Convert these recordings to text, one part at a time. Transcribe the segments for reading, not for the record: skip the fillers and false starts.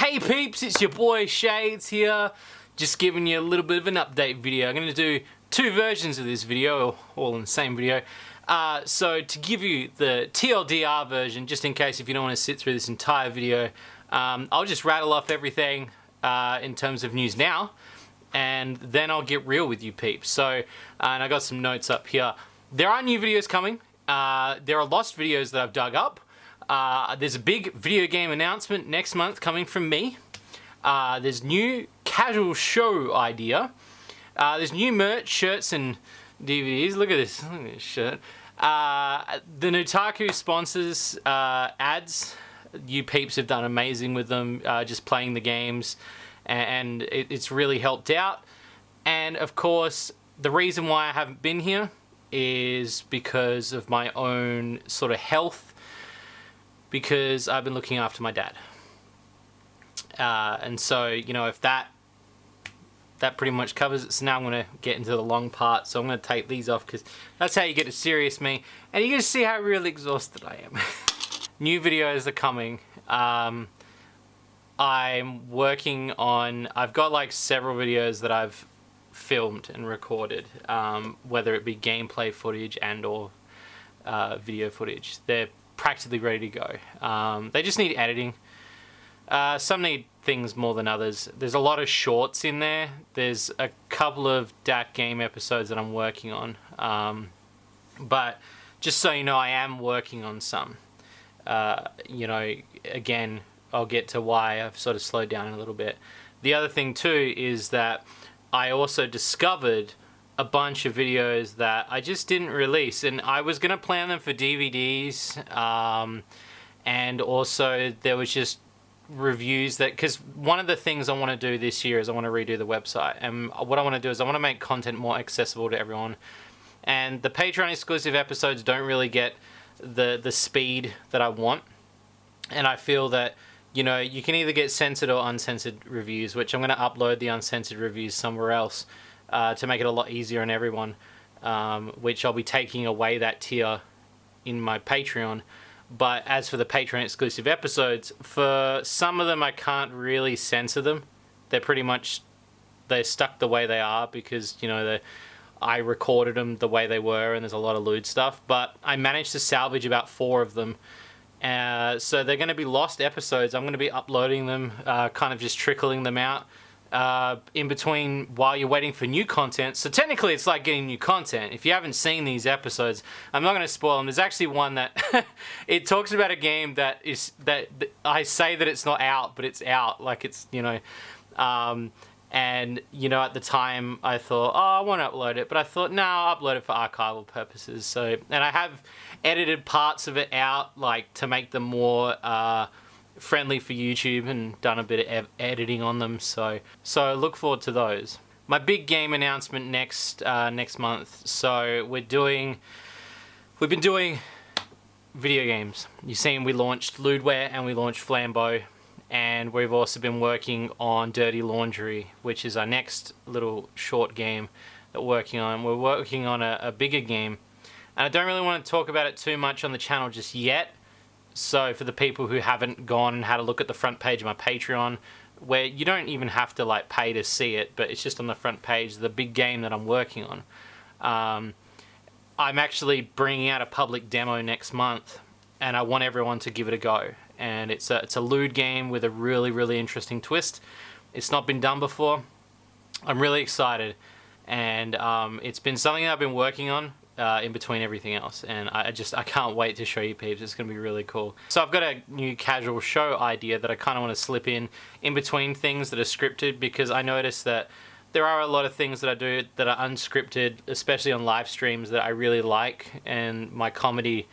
Hey peeps, it's your boy Shades here, just giving you a little bit of an update video. I'm going to do two versions of this video, all in the same video. So to give you the TLDR version, just in case if you don't want to sit through this entire video, I'll just rattle off everything in terms of news now, and then I'll get real with you peeps. So, and I got some notes up here. There are new videos coming. There are lost videos that I've dug up. There's a big video game announcement next month coming from me. There's new casual show idea. There's new merch, shirts and DVDs. Look at this shirt. The Nutaku sponsors ads. You peeps have done amazing with them, just playing the games, and it's really helped out. And of course, the reason why I haven't been here is because of my own sort of health, because I've been looking after my dad. And so, you know, if that pretty much covers it. So now I'm going to get into the long part. So I'm going to take these off because that's how you get a serious me. And you're going to see how really exhausted I am. New videos are coming. I'm working on, I've got like several videos that I've filmed and recorded, whether it be gameplay footage and or video footage. They're practically ready to go. They just need editing. Some need things more than others. There's a lot of shorts in there. There's a couple of DAC game episodes that I'm working on. But just so you know, I am working on some. You know, again, I'll get to why I've sort of slowed down a little bit. The other thing too is that I also discovered a bunch of videos that I just didn't release, and I was gonna plan them for DVDs, and also there was just reviews that, because one of the things I want to do this year is I want to redo the website, and what I want to do is I want to make content more accessible to everyone, and the Patreon exclusive episodes don't really get the speed that I want, and I feel that, you know, you can either get censored or uncensored reviews, which I'm going to upload the uncensored reviews somewhere else to make it a lot easier on everyone, which I'll be taking away that tier in my Patreon. But as for the Patreon exclusive episodes, for some of them I can't really censor them. They're pretty much, they're stuck the way they are because, you know, I recorded them the way they were, and there's a lot of lewd stuff. But I managed to salvage about 4 of them. So they're going to be lost episodes. I'm going to be uploading them, kind of just trickling them out in between while you're waiting for new content. So technically it's like getting new content. If you haven't seen these episodes, I'm not going to spoil them. There's actually one that it talks about a game that I say that it's not out, but it's out. Like, it's, you know, and, you know, at the time I thought, oh, I want to upload it, but I thought, no, I'll upload it for archival purposes. So, and I have edited parts of it out, like, to make them more friendly for YouTube, and done a bit of editing on them. So look forward to those. My big game announcement next month. So we've been doing video games. You've seen we launched Lewdware and we launched Flambeau. And we've also been working on Dirty Laundry, which is our next little short game that we're working on. We're working on a bigger game. And I don't really want to talk about it too much on the channel just yet. So for the people who haven't gone and had a look at the front page of my Patreon, where you don't even have to like pay to see it, but it's just on the front page, the big game that I'm working on. I'm actually bringing out a public demo next month, and I want everyone to give it a go. And it's a lewd game with a really, really interesting twist. It's not been done before. I'm really excited, and it's been something that I've been working on in between everything else, and I can't wait to show you peeps. It's gonna be really cool. So I've got a new casual show idea that I kind of want to slip in between things that are scripted, because I noticed that there are a lot of things that I do that are unscripted, especially on live streams, that I really like, and my comedy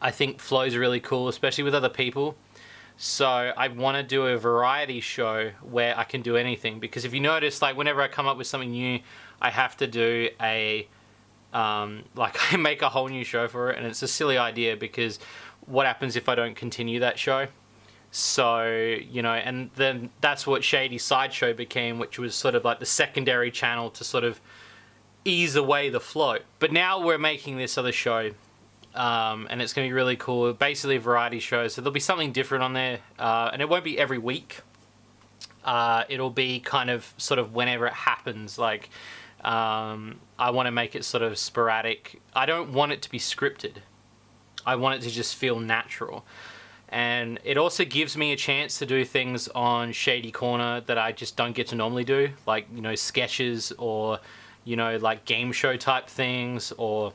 I think flows really cool, especially with other people. So I want to do a variety show where I can do anything, because if you notice, like, whenever I come up with something new, I have to do a like, I make a whole new show for it, and it's a silly idea, because what happens if I don't continue that show? So, you know, and then that's what Shady Sideshow became, which was sort of like the secondary channel to sort of ease away the flow. But now we're making this other show and it's going to be really cool. Basically a variety show, so there'll be something different on there, and it won't be every week. It'll be kind of sort of whenever it happens. Like, I want to make it sort of sporadic. I don't want it to be scripted. I want it to just feel natural. And it also gives me a chance to do things on Shady Corner that I just don't get to normally do, like, you know, sketches, or, you know, like game show type things, or,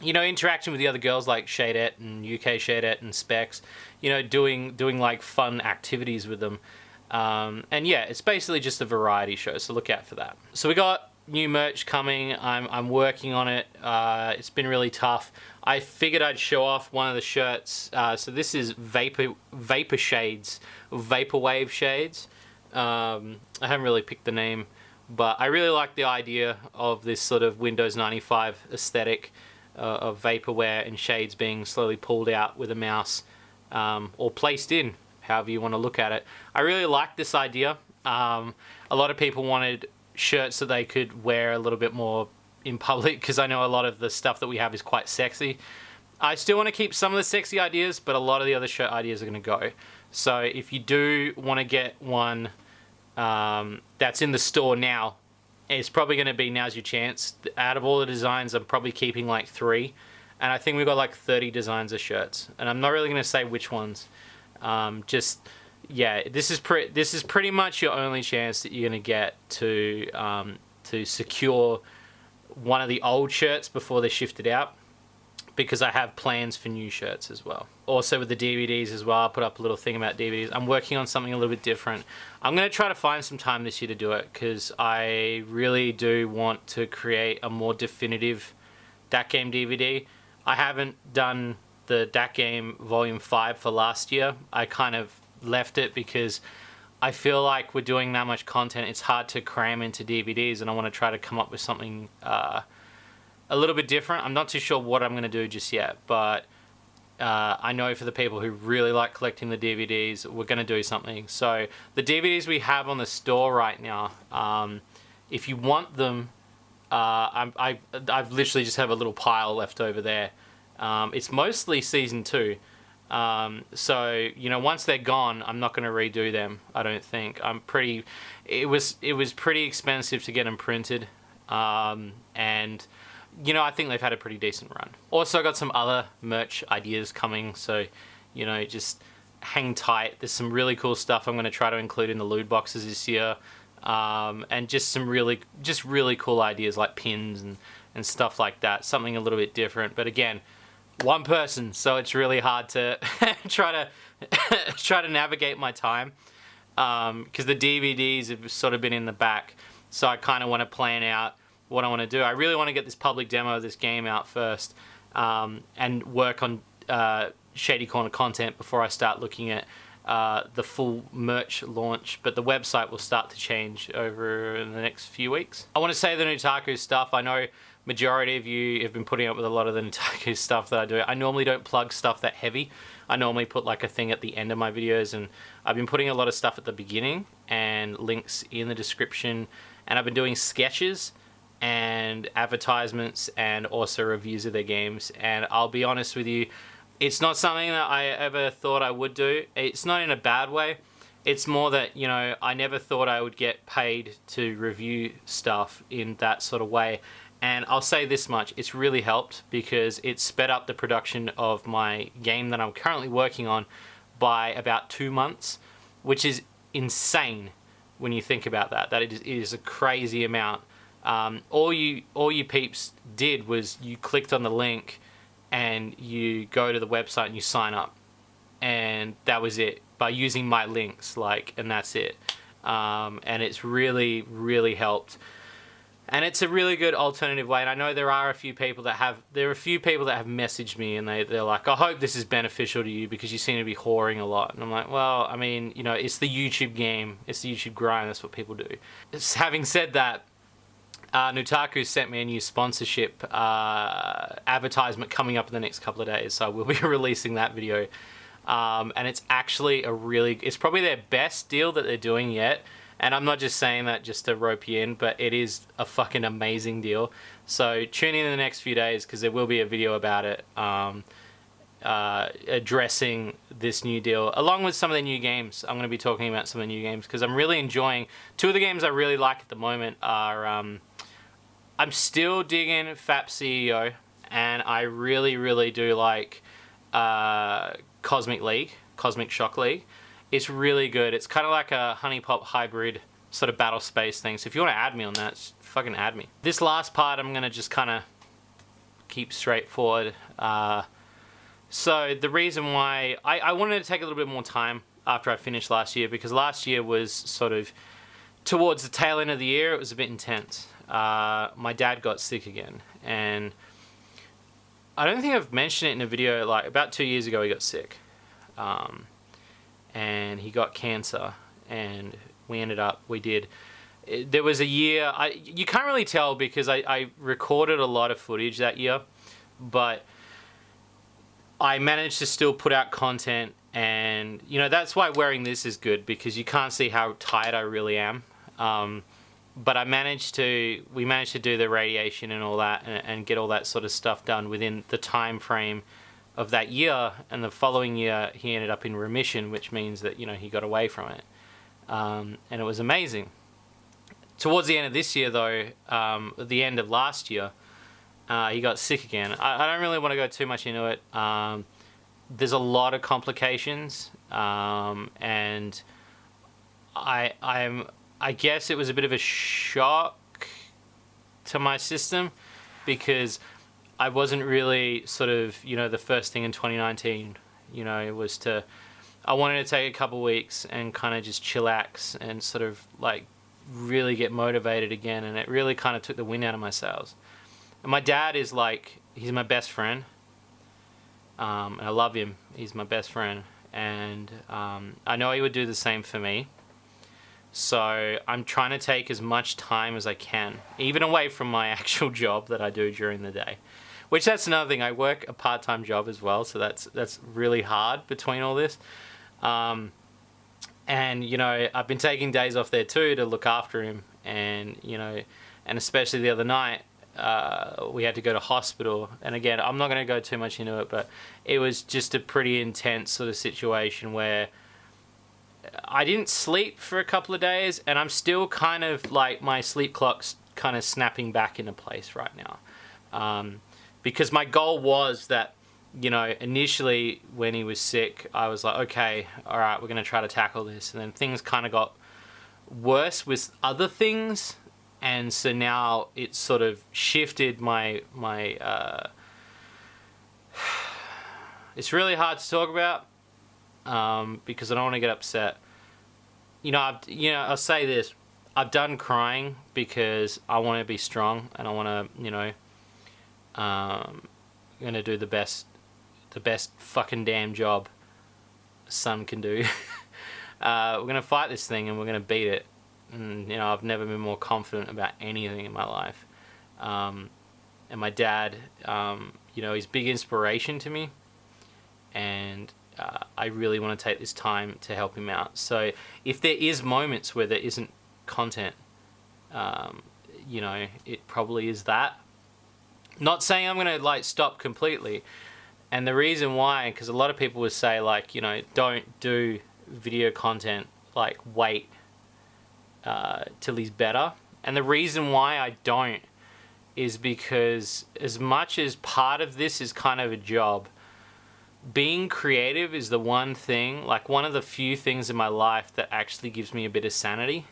you know, interacting with the other girls like Shadette and UK Shadette and Specs, you know, doing like fun activities with them. And yeah, it's basically just a variety show, so look out for that. So we got new merch coming. I'm working on it. It's been really tough. I figured I'd show off one of the shirts. So this is Vapor Shades, Vaporwave Shades. I haven't really picked the name, but I really like the idea of this sort of Windows 95 aesthetic, of vaporware and shades being slowly pulled out with a mouse, or placed in, however you want to look at it. I really like this idea. A lot of people wanted shirts that they could wear a little bit more in public, because I know a lot of the stuff that we have is quite sexy. I still want to keep some of the sexy ideas, but a lot of the other shirt ideas are going to go. So if you do want to get one that's in the store now, it's probably going to be, now's your chance. Out of all the designs, I'm probably keeping like 3. And I think we've got like 30 designs of shirts. And I'm not really going to say which ones. Just, yeah, this is pretty much your only chance that you're going to get to secure one of the old shirts before they're shifted out, because I have plans for new shirts as well. Also with the DVDs as well, I'll put up a little thing about DVDs. I'm working on something a little bit different. I'm going to try to find some time this year to do it, because I really do want to create a more definitive DAT Game DVD. I haven't done the DAT Game Volume 5 for last year. I kind of left it because I feel like we're doing that much content, it's hard to cram into DVDs, and I want to try to come up with something a little bit different. I'm not too sure what I'm going to do just yet, but I know for the people who really like collecting the DVDs, we're going to do something. So the DVDs we have on the store right now, if you want them, I've literally just have a little pile left over there. It's mostly season 2. So, you know, once they're gone, I'm not going to redo them, I don't think. It was pretty expensive to get them printed. And, you know, I think they've had a pretty decent run. Also got some other merch ideas coming, so, you know, just hang tight. There's some really cool stuff I'm going to try to include in the loot boxes this year. And just some really cool ideas like pins and stuff like that. Something a little bit different. But again, one person, so it's really hard to try to navigate my time, because the DVDs have sort of been in the back. So I kind of want to plan out what I want to do. I really want to get this public demo of this game out first, and work on Shady Corner content before I start looking at the full merch launch. But the website will start to change over in the next few weeks. I want to say the Nutaku stuff. I know majority of you have been putting up with a lot of the Nutaku stuff that I do. I normally don't plug stuff that heavy. I normally put like a thing at the end of my videos, and I've been putting a lot of stuff at the beginning and links in the description, and I've been doing sketches and advertisements and also reviews of their games. And I'll be honest with you, it's not something that I ever thought I would do. It's not in a bad way. It's more that, you know, I never thought I would get paid to review stuff in that sort of way. And I'll say this much, it's really helped, because it sped up the production of my game that I'm currently working on by about 2 months, which is insane when you think about that. That it is a crazy amount. All you peeps did was you clicked on the link and you go to the website and you sign up, and that was it, by using my links, like, and that's it. And it's really helped. And it's a really good alternative way. And I know there are a few people that have messaged me, and they're like, I hope this is beneficial to you because you seem to be whoring a lot. And I'm like, well, I mean, you know, it's the YouTube game. It's the YouTube grind. That's what people do. Having said that, Nutaku sent me a new sponsorship advertisement coming up in the next couple of days. So we'll be releasing that video. And it's actually it's probably their best deal that they're doing yet. And I'm not just saying that just to rope you in, but it is a fucking amazing deal. So tune in the next few days, because there will be a video about it, addressing this new deal, along with some of the new games. I'm going to be talking about some of the new games, because I'm really enjoying... Two of the games I really like at the moment are... I'm still digging FAP CEO, and I really, really do like Cosmic Shock League. It's really good. It's kind of like a Honey Pop hybrid sort of battle space thing. So if you want to add me on that, just fucking add me. This last part I'm going to just kind of keep straightforward. So the reason why I wanted to take a little bit more time after I finished last year, because last year was sort of towards the tail end of the year, it was a bit intense. My dad got sick again, and I don't think I've mentioned it in a video. Like about 2 years ago he got sick, and he got cancer, and there was a year, you can't really tell because I recorded a lot of footage that year, but I managed to still put out content, and you know, that's why wearing this is good, because you can't see how tired I really am. But we managed to do the radiation and all that, and get all that sort of stuff done within the time frame of that year. And the following year he ended up in remission, which means that, you know, he got away from it, and it was amazing. Towards the end of this year though, at the end of last year, he got sick again. I don't really want to go too much into it. There's a lot of complications, and I guess it was a bit of a shock to my system, because I wasn't really sort of, you know, the first thing in 2019, you know, it was I wanted to take a couple weeks and kind of just chillax and sort of like really get motivated again, and it really kind of took the wind out of my sails. And my dad is like, he's my best friend, and I love him. He's my best friend, and I know he would do the same for me. So I'm trying to take as much time as I can, even away from my actual job that I do during the day. Which, that's another thing, I work a part-time job as well, so that's really hard between all this. And, you know, I've been taking days off there too to look after him, and, you know, and especially the other night, we had to go to hospital. And again, I'm not going to go too much into it, but it was just a pretty intense sort of situation where I didn't sleep for a couple of days, and I'm still kind of like, my sleep clock's kind of snapping back into place right now. Because my goal was that, you know, initially when he was sick, I was like, okay, all right, we're going to try to tackle this. And then things kind of got worse with other things. And so now it's sort of shifted my it's really hard to talk about, because I don't want to get upset. You know, I'll say this. I've done crying because I want to be strong, and I want to, you know, going to do the best fucking damn job a son can do. We're going to fight this thing, and we're going to beat it. And, you know, I've never been more confident about anything in my life. And my dad, you know, he's big inspiration to me, and I really want to take this time to help him out. So if there is moments where there isn't content, you know, it probably is that. Not saying I'm going to like stop completely. And the reason why, because a lot of people would say, like, you know, don't do video content, like wait till he's better. And the reason why I don't is because, as much as part of this is kind of a job, being creative is the one thing, like one of the few things in my life that actually gives me a bit of sanity.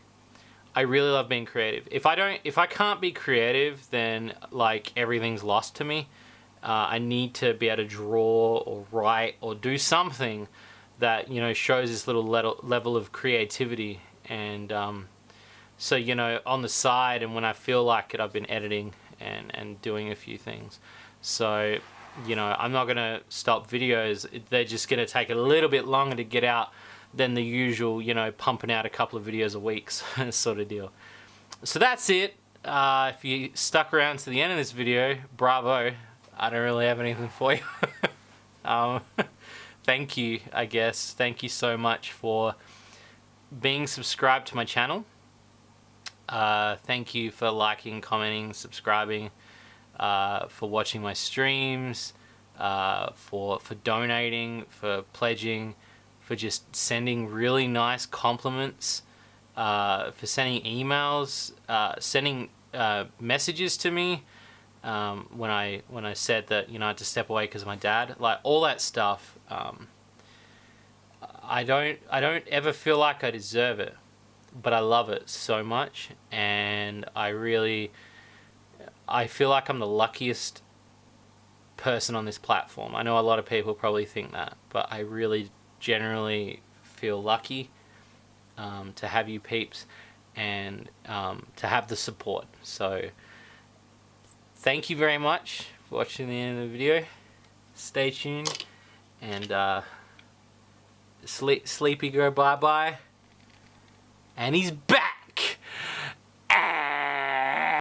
I really love being creative. If I can't be creative, then like everything's lost to me. I need to be able to draw or write or do something that, you know, shows this little level of creativity. And so, you know, on the side, and when I feel like it, I've been editing and doing a few things. So, you know, I'm not going to stop videos. They're just going to take a little bit longer to get out than the usual, you know, pumping out a couple of videos a week sort of deal. So that's it. If you stuck around to the end of this video, bravo. I don't really have anything for you. Thank you, I guess. Thank you so much for being subscribed to my channel. Thank you for liking, commenting, subscribing, for watching my streams, for donating, for pledging, for just sending really nice compliments, for sending emails, sending messages to me when I said that, you know, I had to step away because of my dad. Like, all that stuff. I don't ever feel like I deserve it, but I love it so much, and I feel like I'm the luckiest person on this platform. I know a lot of people probably think that, but I really generally feel lucky to have you peeps, and to have the support. So thank you very much for watching the end of the video. Stay tuned, and Sleepy go bye-bye. And he's back!